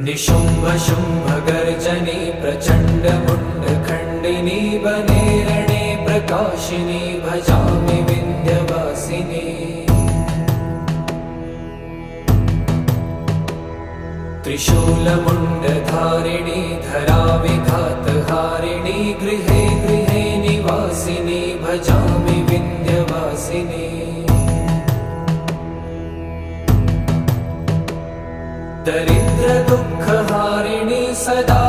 निशुम्भ शुम्भ गर्जनी प्रचण्ड मुण्ड खण्डिनी वने रणे प्रकाशिनी भजामि विन्ध्यवासिनी। त्रिशूलमुण्डधारिणी धराविघातहारिणी गृहे गृहे निवासिनी भजामि विन्ध्यवासिनी। दरिद्र दुःखहारिणी सदा